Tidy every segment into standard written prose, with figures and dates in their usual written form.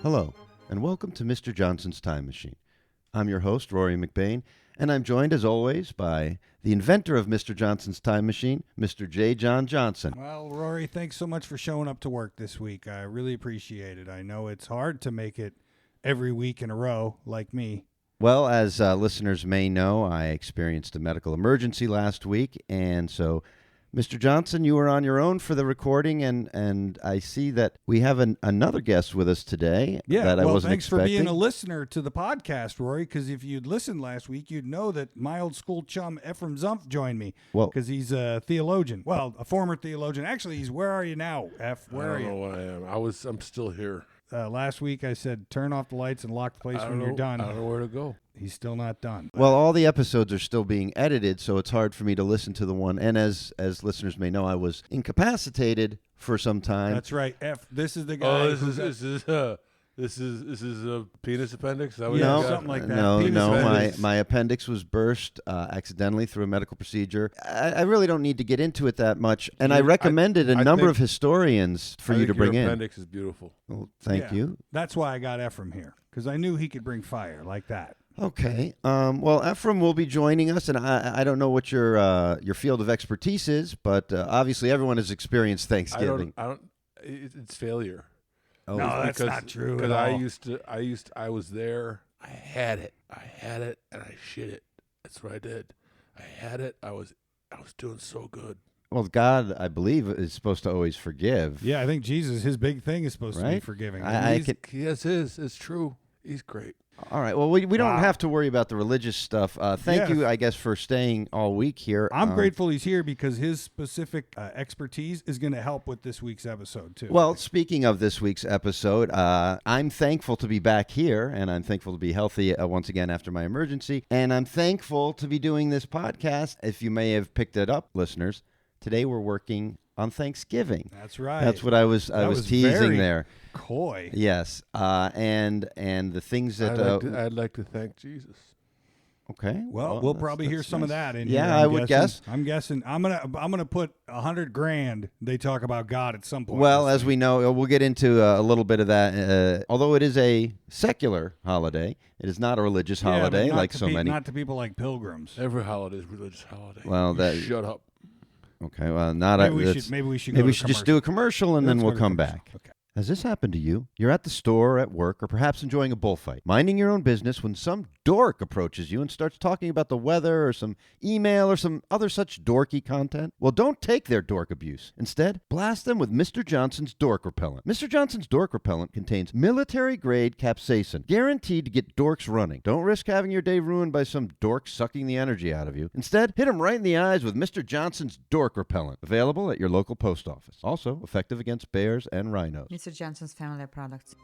Hello, and welcome to Mr. Johnson's Time Machine. I'm your host, Rory McBain, and I'm joined, as always, by the inventor of Mr. Johnson's Time Machine, Mr. J. John Johnson. Well, Rory, thanks so much for showing up to work this week. I really appreciate it. I know it's hard to make it every week in a row, like me. Well, as listeners may know, I experienced a medical emergency last week, and so, Mr. Johnson, you were on your own for the recording, and I see that we have another guest with us today that I wasn't thanks expecting. for being a listener to the podcast, Rory, because if you'd listened last week, you'd know that my old school chum, Ephraim Zumpf, joined me because he's a theologian. Well, a former theologian. Actually, he's Where Are You Now, F? Where are you? I don't know what I am. I'm still here. Last week, I said, turn off the lights and lock the place when you're done. I don't know where to go. He's still not done. Well, all the episodes are still being edited, so it's hard for me to listen to the one. And as listeners may know, I was incapacitated for some time. That's right. This is the guy. Oh, this is a penis appendix. Is that what Yeah, you got? something like that. No, Penis appendix. my appendix was burst accidentally through a medical procedure. I really don't need to get into it that much, and I recommended a number of historians for you to bring your in. appendix is beautiful. Well, thank you. That's why I got Ephraim here, because I knew he could bring fire like that. Okay. Well, Ephraim will be joining us, and I don't know what your field of expertise is, but obviously everyone has experienced Thanksgiving. It's failure. Oh, No, that's not true Because at all. I was there. I had it, and I shit it. That's what I did. I had it. I was doing so good. well, God, I believe, is supposed to always forgive. Yeah, I think Jesus, his big thing is supposed to be Right? forgiving. Yes, it's true. He's great. All right. Well, we don't have to worry about the religious stuff. Thank you, I guess, for staying all week here. I'm grateful he's here because his specific expertise is going to help with this week's episode, too. Well, speaking of this week's episode, I'm thankful to be back here, and I'm thankful to be healthy once again after my emergency, and I'm thankful to be doing this podcast. If you may have picked it up, listeners, today we're working on Thanksgiving. That's right. That's what I was teasing very there. Coy. Yes, and the things that I'd like to thank Jesus. okay. Well, we'll probably hear some of that in Yeah, here, I would guess. I'm guessing. I'm gonna put $100,000. They talk about God at some point. Well, as we know, we'll get into a little bit of that. Although it is a secular holiday, it is not a religious holiday like so many. Not to people like Pilgrims. Every holiday is a religious holiday. Well, Shut up. Okay, well, not Maybe we should just do a commercial and then we'll come back. Okay. Has this happened to you? You're at the store, at work, or perhaps enjoying a bullfight, minding your own business when some dork approaches you and starts talking about the weather or some email or some other such dorky content? Well, don't take their dork abuse. Instead, blast them with Mr. Johnson's Dork Repellent. Mr. Johnson's Dork Repellent contains military-grade capsaicin, guaranteed to get dorks running. Don't risk having your day ruined by some dork sucking the energy out of you. Instead, hit them right in the eyes with Mr. Johnson's Dork Repellent, available at your local post office. Also, effective against bears and rhinos. Mr. Johnson's family products.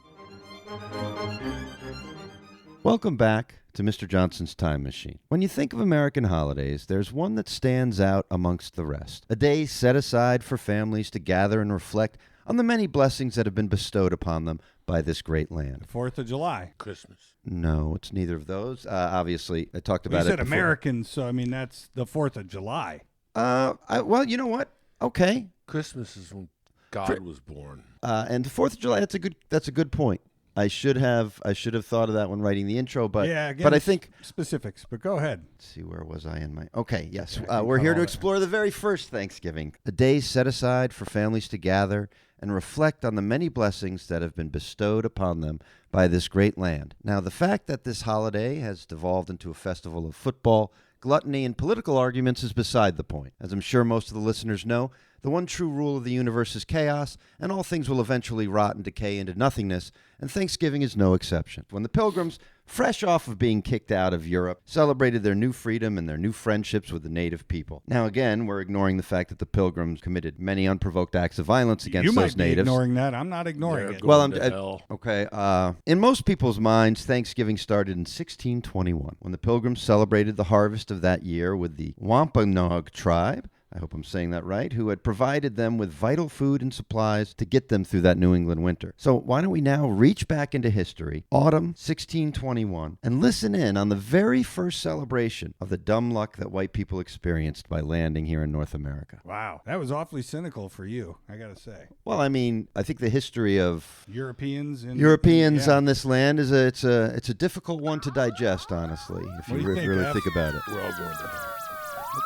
Welcome back to Mr. Johnson's Time Machine. When you think of American holidays, there's one that stands out amongst the rest. A day set aside for families to gather and reflect on the many blessings that have been bestowed upon them by this great land. 4th of July. Christmas. No, it's neither of those. Obviously, I talked about You it said before. Americans, so I mean that's the 4th of July. Well, you know what? Okay. Christmas is when God was born. And the 4th of July, that's a good point. I should have thought of that when writing the intro, but I think specifics. But go ahead. Let's see, where was I in my? Okay, yes, we're here to explore the very first Thanksgiving, a day set aside for families to gather and reflect on the many blessings that have been bestowed upon them by this great land. Now, the fact that this holiday has devolved into a festival of football, gluttony, and political arguments is beside the point. As I'm sure most of the listeners know, the one true rule of the universe is chaos, and all things will eventually rot and decay into nothingness, and Thanksgiving is no exception. When the Pilgrims, fresh off of being kicked out of Europe, celebrated their new freedom and their new friendships with the native people. Now, again, we're ignoring the fact that the Pilgrims committed many unprovoked acts of violence against those natives. You might be ignoring that. I'm not ignoring it. Well, okay. In most people's minds, Thanksgiving started in 1621, when the Pilgrims celebrated the harvest of that year with the Wampanoag tribe, I hope I'm saying that right, who had provided them with vital food and supplies to get them through that New England winter. So why don't we now reach back into history, autumn 1621, and listen in on the very first celebration of the dumb luck that white people experienced by landing here in North America. Wow, that was awfully cynical for you, I gotta say. Well, I mean, I think the history of Europeans on this land is it's a difficult one to digest, honestly, if you really think about it. We're all going to hell.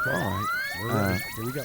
Okay. All right. We're ready. Here we go.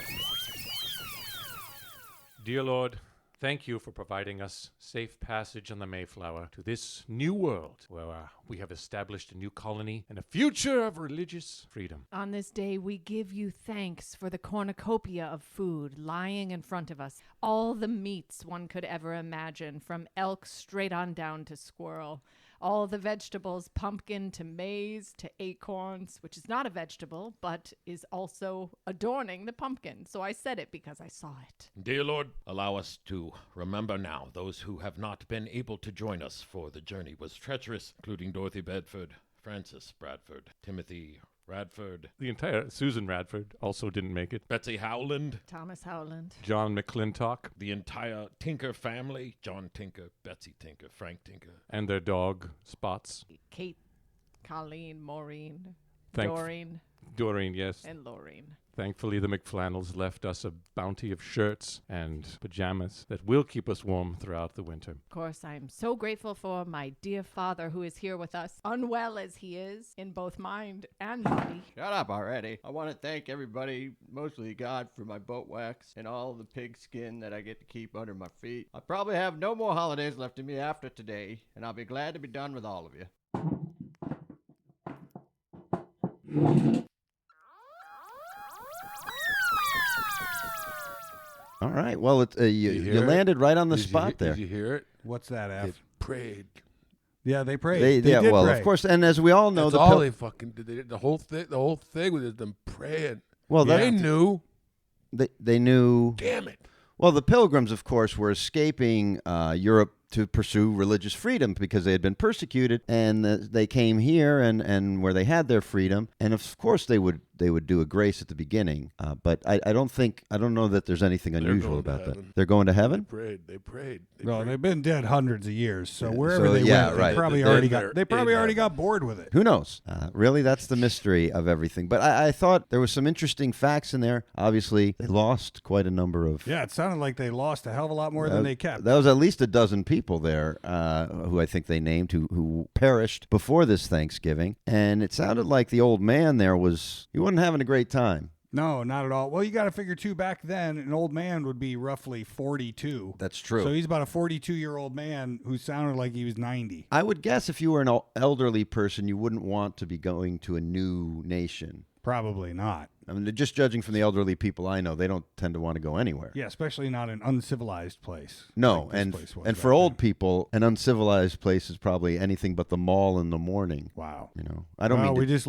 Dear Lord, thank you for providing us safe passage on the Mayflower to this new world where we have established a new colony and a future of religious freedom. On this day, we give you thanks for the cornucopia of food lying in front of us. All the meats one could ever imagine, from elk straight on down to squirrel. All the vegetables, pumpkin to maize to acorns, which is not a vegetable, but is also adorning the pumpkin. So I said it because I saw it. Dear Lord, allow us to remember now those who have not been able to join us, for the journey was treacherous, including Dorothy Bedford, Francis Bradford, Timothy Radford, The entire Susan Radford also didn't make it. Betsy Howland, Thomas Howland. John McClintock the entire Tinker family, John Tinker, Betsy Tinker, Frank Tinker. and their dog, Spots. Kate, Colleen, Maureen, Doreen, yes. and Laureen. Thankfully, the McFlannels left us a bounty of shirts and pajamas that will keep us warm throughout the winter. Of course, I'm so grateful for my dear father who is here with us, unwell as he is, in both mind and body. Shut up already. I want to thank everybody, mostly God, for my boat wax and all the pig skin that I get to keep under my feet. I probably have no more holidays left in me after today, and I'll be glad to be done with all of you. All right. Well, you landed right on the spot there. Did you hear it? What's that, F? They prayed. Yeah, they prayed. They did well, pray. of course, and as we all know, That's all they fucking did. The whole thing was them praying. well, They knew. they knew. Damn it. Well, the Pilgrims, of course, were escaping Europe to pursue religious freedom because they had been persecuted, and they came here and where they had their freedom, and of course they would do a grace at the beginning. But I don't know that there's anything unusual about that. They're going to heaven? They prayed. Well, they've been dead hundreds of years, so wherever so, they yeah, went, right. they probably already got bored with it. Who knows? Really, that's the mystery of everything. But I thought there was some interesting facts in there. Obviously, they lost quite a number of... Yeah, it sounded like they lost a hell of a lot more than they kept. That was at least a dozen people there who I think they named who perished before this Thanksgiving. And it sounded like the old man there he wasn't having a great time. No, not at all. Well, you got to figure, too, back then, an old man would be roughly 42. That's true. So he's about a 42-year-old man who sounded like he was 90. I would guess if you were an elderly person, you wouldn't want to be going to a new nation. Probably not. I mean, just judging from the elderly people I know, they don't tend to want to go anywhere. Yeah, especially not an uncivilized place. No, like this and place was and back for old then. people, an uncivilized place is probably anything but the mall in the morning. Wow. You know, I don't Well, mean we just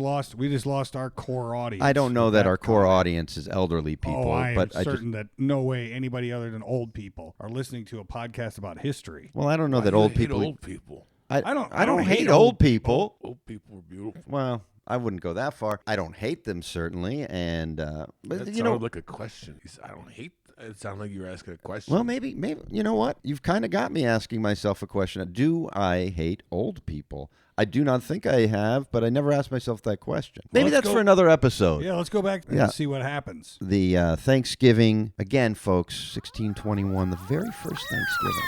lost our core audience. I don't know with that our core comment. audience is elderly people. Oh, I but am certain that no way anybody other than old people are listening to a podcast about history. Well, I don't know that You old hate people. old people. I don't don't hate hate old people. Old people are beautiful. Well, I wouldn't go that far. I don't hate them certainly, and That but you sounded know, like a question. He said, I don't hate. It sounded like you were asking a question. well, maybe you know what? You've kind of got me asking myself a question. Do I hate old people? I do not think I have, but I never asked myself that question. Maybe let's that's go- for another episode. Yeah, let's go back and Yeah. see what happens. The Thanksgiving again, folks. 1621, the very first Thanksgiving.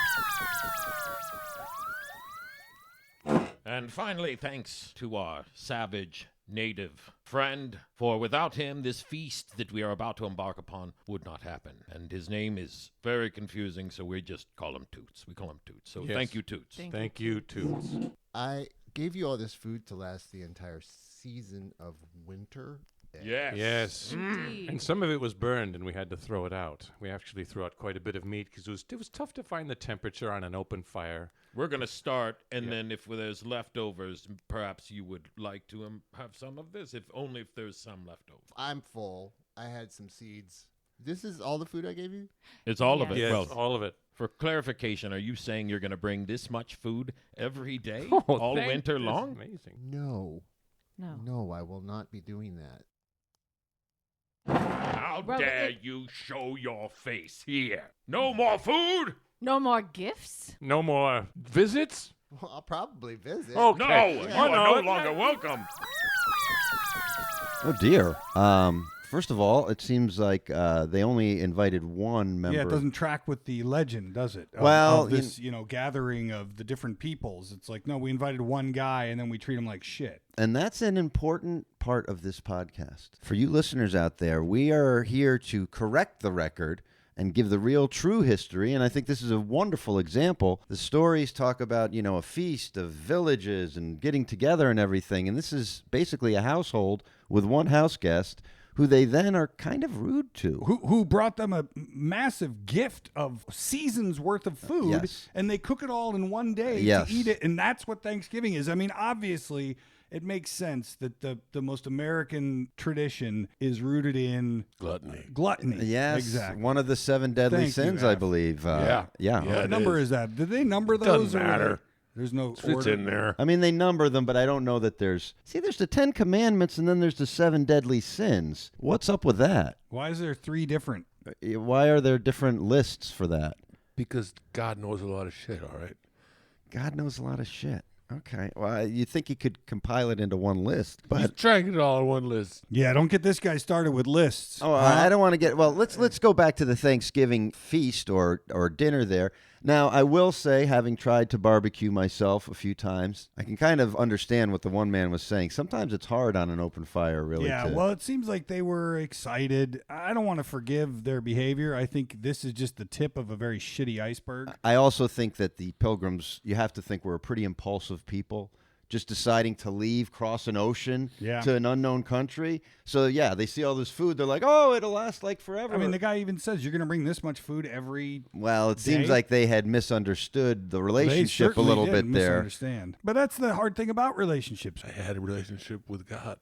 And finally, thanks to our savage native friend, for without him, this feast that we are about to embark upon would not happen. And his name is very confusing, so we just call him Toots. We call him Toots. So Yes. thank you, Toots. Thank you, Toots. I gave you all this food to last the entire season of winter. Yes. Indeed. And some of it was burned, and we had to throw it out. We actually threw out quite a bit of meat because it was tough to find the temperature on an open fire. We're going to start, and Yeah. then if there's leftovers, perhaps you would like to have some of this, if there's some left over. I'm full. I had some seeds. This is all the food I gave you? It's all of it. Yes, Well, all of it. for clarification, are you saying you're going to bring this much food every day, Oh, all thank- winter that's long? Amazing. No. No. No, I will not be doing that. How Well, dare you show your face here? No more food? No more gifts? No more visits? Well, I'll probably visit. Okay. No, you Oh, are no no. longer welcome. Oh dear. First of all, it seems like they only invited one member. Yeah, it doesn't track with the legend, does it? Well, of this, gathering of the different peoples. It's like, no, we invited one guy and then we treat him like shit. And that's an important part of this podcast. For you listeners out there, we are here to correct the record and give the real true history. And I think this is a wonderful example. The stories talk about, a feast of villages and getting together and everything. And this is basically a household with one house guest who they then are kind of rude to. Who brought them a massive gift of seasons worth of food, Yes. and they cook it all in one day Yes. to eat it. And that's what Thanksgiving is. I mean, obviously, it makes sense that the most American tradition is rooted in Gluttony. gluttony. Yes, exactly. one of the 7 deadly Thank you, sins, I F. believe. Yeah. Yeah. Yeah. What it number is. is that? Did they number those? Doesn't or matter. There's no It's order. in there. I mean, they number them, but I don't know that there's the 10 commandments and then there's the 7 deadly sins. What's up with that? Why is there 3 different? Why are there different lists for that? Because God knows a lot of shit, all right? God knows a lot of shit. Okay. Well, you think you could compile it into one list, He's but trying to get it all on one list. Yeah, don't get this guy started with lists. I don't want to get. Well, let's go back to the Thanksgiving feast or dinner there. Now, I will say, having tried to barbecue myself a few times, I can kind of understand what the one man was saying. Sometimes it's hard on an open fire, really. Yeah, well, it seems like they were excited. I don't want to forgive their behavior. I think this is just the tip of a very shitty iceberg. I also think that the Pilgrims, you have to think, were a pretty impulsive people, just deciding to leave, cross an ocean to an unknown country. So, yeah, they see all this food. They're like, oh, it'll last like forever. I mean, the guy even says, you're going to bring this much food every Well, it seems day? like they had misunderstood the They relationship a certainly little did bit there. misunderstand. But that's the hard thing about relationships. I had a relationship with God.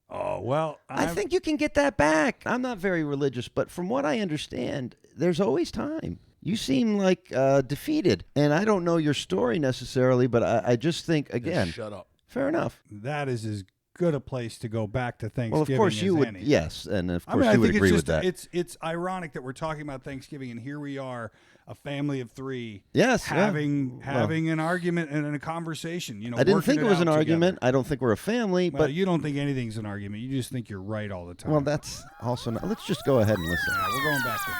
Oh, well, I think you can get that back. I'm not very religious, but from what I understand, there's always time. You seem like defeated, and I don't know your story necessarily, but I just think, again, Just shut up. fair enough. that is as good a place to go back to Thanksgiving Well, of course as you would, any. yes, and of I course mean, I you would think agree it's with just that. it's ironic that we're talking about Thanksgiving, and here we are, a family of 3, Yes, yeah. having Well, an argument and a conversation. I didn't working think it was out an together. argument. I don't think we're a family, Well, but you don't think anything's an argument. You just think you're right all the time. well, that's also not. Let's just go ahead and listen. yeah, we're going back in.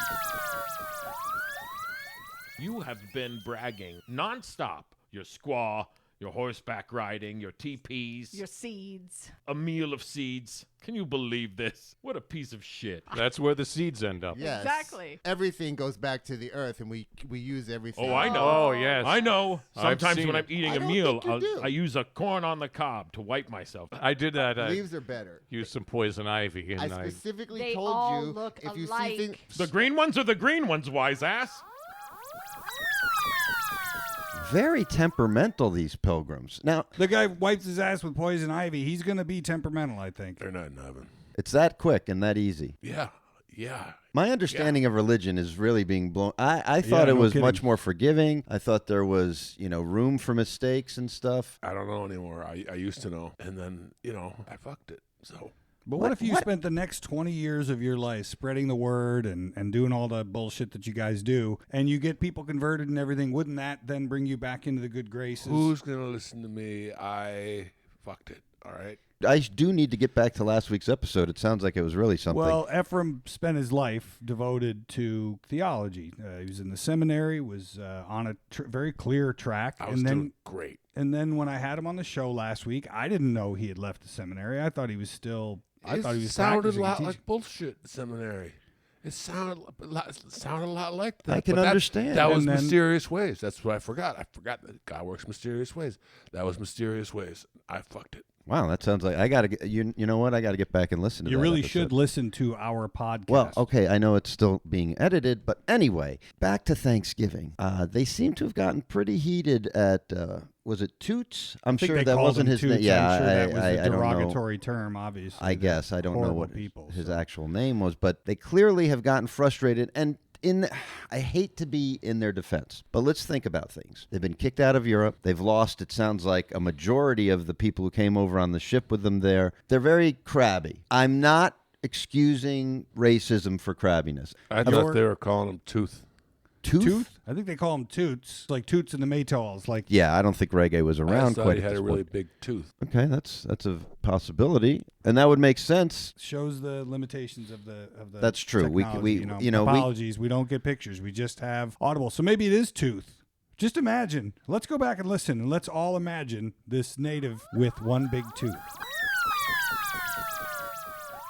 You have been bragging nonstop. Your squaw, your horseback riding, your teepees, Your seeds. a meal of seeds. Can you believe this? What a piece of shit. That's where the seeds end up. Yes. Exactly. Everything goes back to the earth, and we use everything. Oh, I know. Oh, yes. I know. I've Sometimes seen when it. I'm eating I a don't meal, think you do. I use a corn on the cob to wipe myself. I did that. I Leaves are better. used some poison ivy, and I I specifically They told all you look if you alike. see things. The green ones are the green ones, wise ass. Very temperamental, these Pilgrims. Now, The guy wipes his ass with poison ivy. He's going to be temperamental, I think. They're not in heaven. it's that quick and that easy. Yeah. Yeah. My understanding of religion is really being blown. I thought Yeah, it no was kidding. much more forgiving. I thought there was, room for mistakes and stuff. I don't know anymore. I used to know. And then, I fucked it. So But what if you spent the next 20 years of your life spreading the word and doing all the bullshit that you guys do, and you get people converted and everything? Wouldn't that then bring you back into the good graces? who's going to listen to me? I fucked it. All right. I do need to get back to last week's episode. It sounds like it was really something. Well, Ephraim spent his life devoted to theology. He was in the seminary, was on a very clear track. I was doing great. And then when I had him on the show last week, I didn't know he had left the seminary. I thought he was still. I thought he was sounded a practicing lot and like bullshit. Seminary. It sounded a lot like that. I can but understand. That was And then- mysterious ways. That's what I forgot. I forgot that God works mysterious ways. That was mysterious ways. I fucked it. Wow, that sounds like I got to get. You know what? I got to get back and listen to You that really episode. should listen to our podcast. Well, okay, I know it's still being edited, but anyway, back to Thanksgiving. They seem to have gotten pretty heated at. Was it Toots? I'm I think sure they that called wasn't him his Toots. name. Yeah, I'm sure that was I a don't know. derogatory term, obviously. I guess I don't know Horrible what people, his so. actual name was, but they clearly have gotten frustrated. And I hate to be in their defense, but let's think about things. They've been kicked out of Europe. They've lost, it sounds like, a majority of the people who came over on the ship with them there. They're very crabby. I'm not excusing racism for crabbiness. I thought they were calling him Tooth. Tooth? I think they call them toots, like Toots and the Maytals. Like, Yeah, I don't think reggae was I around just thought quite he at had this a really point. big tooth. Okay, that's a possibility, and that would make sense. shows the limitations of the. That's true. We technology, you know, apologies. We don't get pictures. We just have audible. So maybe it is Tooth. Just imagine. Let's go back and listen, and let's all imagine this native with one big tooth.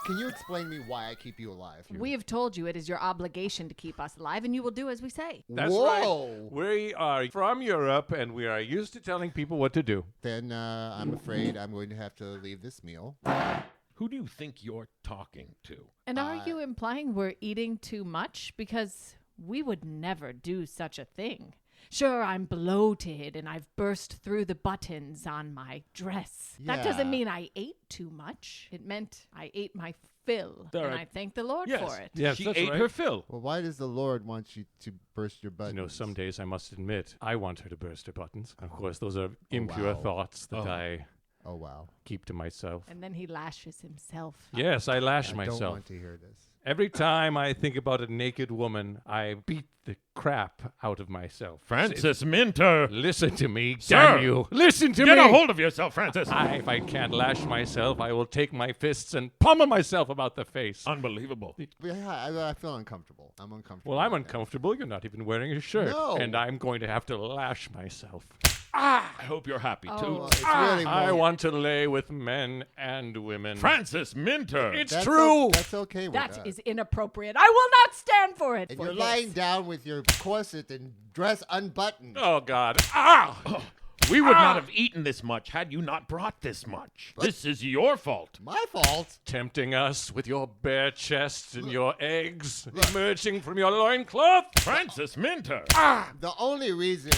Can you explain me why I keep you alive? We have told you it is your obligation to keep us alive, and you will do as we say. That's Whoa. right. We are from Europe, and we are used to telling people what to do. Then I'm afraid I'm going to have to leave this meal. Who do you think you're talking to? And are you implying we're eating too much? Because we would never do such a thing. Sure, I'm bloated and I've burst through the buttons on my dress. That doesn't Yeah. mean I ate too much. It meant I ate my fill. All And right. I thank the Lord Yes. for it. Yes, She that's ate right. her fill. Well, why does the Lord want you to burst your buttons? You know, some days I must admit I want her to burst her buttons. Of course, those are impure wow. thoughts that I Oh, wow. keep to myself. And then he lashes himself. Yes, I lash I myself. don't want to hear this. Every time I think about a naked woman, I beat the crap out of myself. Francis Minter! Listen to me, Sir! damn you. Listen to Get me. a hold of yourself, Francis! If I can't lash myself, I will take my fists and pummel myself about the face. Unbelievable. Yeah, I feel uncomfortable. I'm uncomfortable. Well, I'm with that. uncomfortable. You're not even wearing a shirt. No. And I'm going to have to lash myself. I hope you're happy, Oh. too. Well, it's really I more- want to lay with men and women. Francis Minter! It's That's true. That's okay with That us. is inappropriate. I will not stand for it. And for you're this. lying down with your corset and dress unbuttoned. Oh, God. We would not have eaten this much had you not brought this much. This is your fault. My fault. Tempting us with your bare chest and your eggs emerging from your loincloth. Francis Minter! The only reason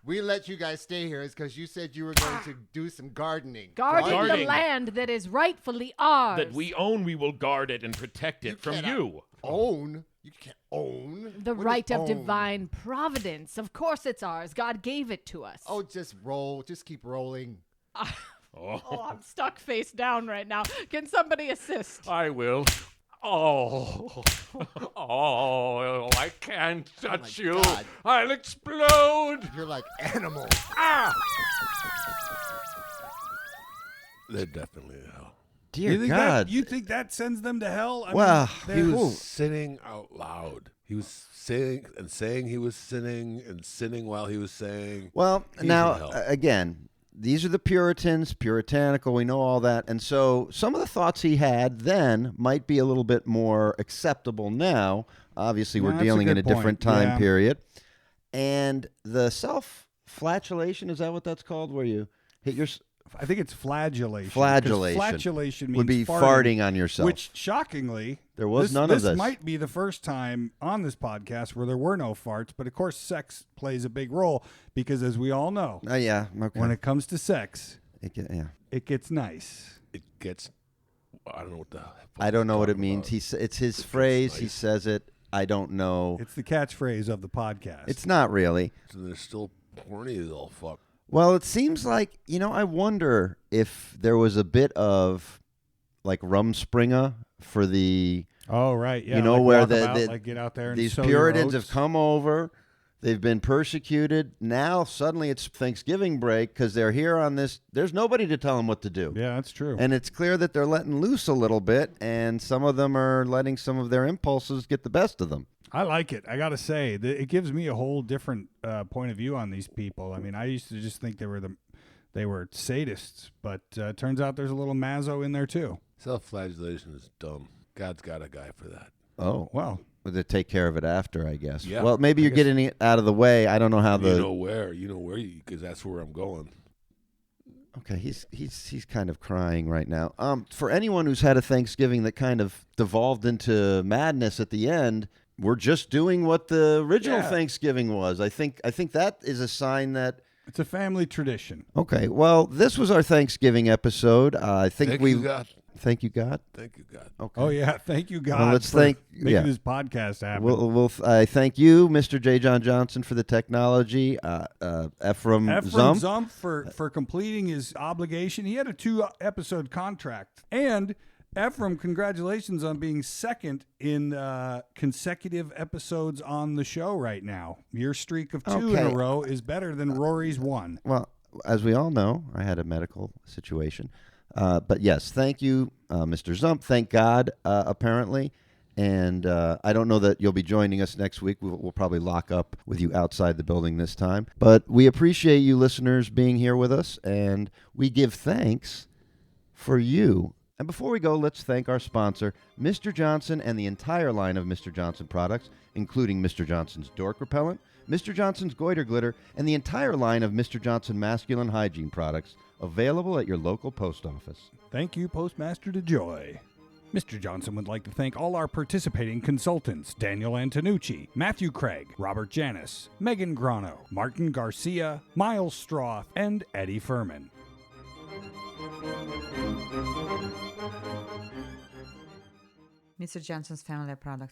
we let you guys stay here is because you said you were going to do some gardening. Guarding the Guarding. land that is rightfully ours. That we own, we will guard it and protect it from cannot you. Own? You can't own. The What is right of own? divine providence. Of course it's ours. God gave it to us. Oh, just roll. Just keep rolling. Oh, I'm stuck face down right now. Can somebody assist? I will. Oh, I can't touch you. God. I'll explode. You're like animals. They're definitely in hell. Dear you think God. you think that sends them to hell? I mean, Well, they're- He was sinning out loud. He was saying and saying he was sinning and sinning while he was saying. Well, He's now, in hell. again, these are the Puritans, puritanical, we know all that. And so some of the thoughts he had then might be a little bit more acceptable now. Obviously, No, we're that's a dealing in good a different point. time Yeah. period. And the self-flatulation, is that what that's called? Where you hit your... I think it's flagellation. 'cause Flagellation Flatulation means would be farting on yourself. Which, shockingly, There was none of this. This might be the first time on this podcast where there were no farts, but of course, sex plays a big role because, as we all know, Yeah, okay. when it comes to sex, Yeah. it gets nice. It gets. I don't know what the. fuck I don't know what it talking means. about. It's his phrase. He nice. says it. I don't know. It's the catchphrase of the podcast. It's not really. So they're still horny as all fuck. Well, it seems like, I wonder if there was a bit of like Rumspringa for the, oh right, yeah. know, like where walk the- about, the- like get out there and these sow your Puritans have oats. come over. They've been persecuted. Now suddenly it's Thanksgiving break because they're here on this. There's nobody to tell them what to do. Yeah, that's true. And it's clear that they're letting loose a little bit, and some of them are letting some of their impulses get the best of them. I like it. I gotta say, it gives me a whole different point of view on these people. I mean, I used to just think they were sadists, but turns out there's a little mazo in there too. Self-flagellation is dumb. God's got a guy for that. Oh, Well, to take care of it after, I guess. Yeah, Well, maybe I you're guess- getting it out of the way. I don't know how You know where, because that's where I'm going. Okay, he's kind of crying right now. For anyone who's had a Thanksgiving that kind of devolved into madness at the end, we're just doing what the original Yeah. Thanksgiving was. I think that is a sign that. it's a family tradition. Okay, well, this was our Thanksgiving episode. I think Thank we. you, God. Thank you, God. Thank you, God. Okay. Oh yeah, thank you God. Well, let's for thank- making yeah. this podcast happen. I thank you, Mr. J. John Johnson, for the technology. Ephraim Ephraim Zumpf. Zumpf for completing his obligation. He had a 2-episode contract, and Ephraim, congratulations on being second in consecutive episodes on the show right now. Your streak of 2 in a row is better than Rory's 1. Well, as we all know, I had a medical situation. But yes, thank you, Mr. Zumpf. Thank God, apparently. And I don't know that you'll be joining us next week. We'll probably lock up with you outside the building this time. But we appreciate you listeners being here with us, and we give thanks for you. And before we go, let's thank our sponsor, Mr. Johnson, and the entire line of Mr. Johnson products, including Mr. Johnson's Dork Repellent, Mr. Johnson's Goiter Glitter, and the entire line of Mr. Johnson Masculine Hygiene products, available at your local post office. Thank you, Postmaster DeJoy. Mr. Johnson would like to thank all our participating consultants, Daniel Antonucci, Matthew Craig, Robert Janis, Megan Grano, Martin Garcia, Miles Stroth, and Eddie Furman. Mr. Johnson's family products.